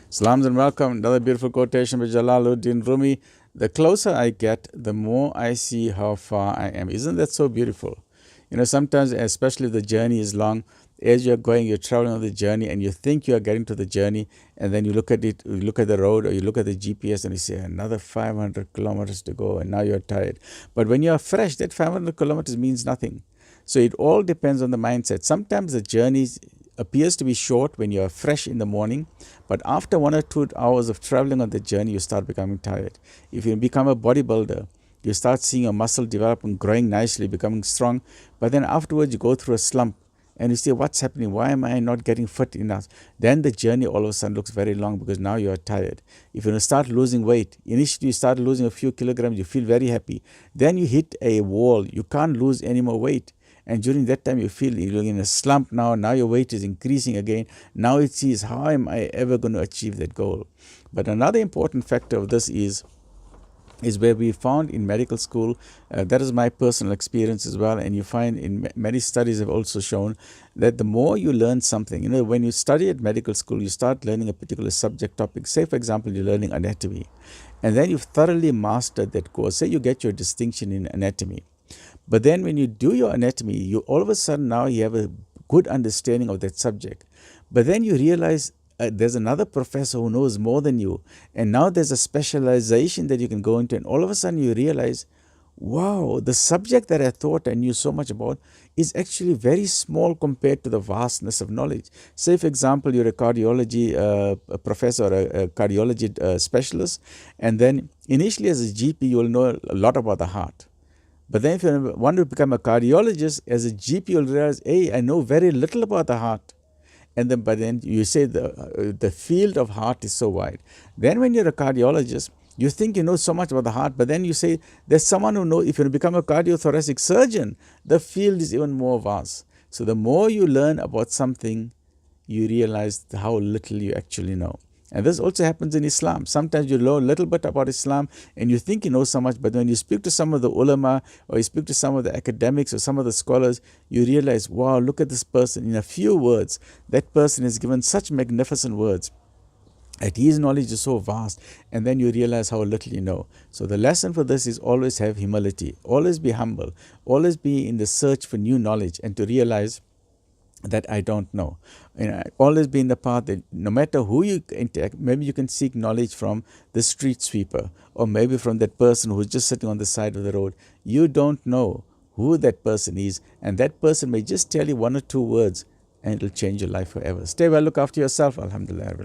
Salams and welcome. Another beautiful quotation by Jalaluddin Rumi. The closer I get, the more I see how far I am. Isn't that so beautiful? Sometimes, especially if the journey is long, as you're going, you're traveling on the journey and you think you are getting to the journey, and then you look at it, you look at the road or you look at the GPS and you say, another 500 kilometers to go, and now you're tired. But when you're fresh, that 500 kilometers means nothing. So it all depends on the mindset. Sometimes the journey appears to be short when you're fresh in the morning, but after 1 or 2 hours of traveling on the journey, you start becoming tired. If you become a bodybuilder, you start seeing your muscle develop and growing nicely, becoming strong, but then afterwards you go through a slump and you say, what's happening? Why am I not getting fit enough? Then the journey all of a sudden looks very long because now you're tired. If you start losing weight, initially you start losing a few kilograms, you feel very happy. Then you hit a wall, you can't lose any more weight. And during that time, you feel you're in a slump now. Now your weight is increasing again. Now it sees, how am I ever going to achieve that goal? But another important factor of this is where we found in medical school, that is my personal experience as well, and you find in many studies have also shown that the more you learn something, when you study at medical school, you start learning a particular subject topic. Say, for example, you're learning anatomy, and then you've thoroughly mastered that course. Say you get your distinction in anatomy. But then when you do your anatomy, you all of a sudden now you have a good understanding of that subject. But then you realize there's another professor who knows more than you. And now there's a specialization that you can go into. And all of a sudden you realize, wow, the subject that I thought I knew so much about is actually very small compared to the vastness of knowledge. Say, for example, you're a cardiology professor or a cardiology specialist. And then initially as a GP, you'll know a lot about the heart. But then if you want to become a cardiologist, as a GP, you'll realize, hey, I know very little about the heart. And then, but then you say the field of heart is so wide. Then when you're a cardiologist, you think you know so much about the heart, but then you say there's someone who knows, if you become a cardiothoracic surgeon, the field is even more vast. So the more you learn about something, you realize how little you actually know. And this also happens in Islam. Sometimes you know a little bit about Islam and you think you know so much, but when you speak to some of the ulama or you speak to some of the academics or some of the scholars, you realize, wow, look at this person. In a few words, that person has given such magnificent words that his knowledge is so vast, and then you realize how little you know. So the lesson for this is always have humility, always be humble, always be in the search for new knowledge, and to realize that I don't know. Always be in the path that no matter who you interact, maybe you can seek knowledge from the street sweeper or maybe from that person who's just sitting on the side of the road. You don't know who that person is, and that person may just tell you 1 or 2 words and it'll change your life forever. Stay well, look after yourself. Alhamdulillah.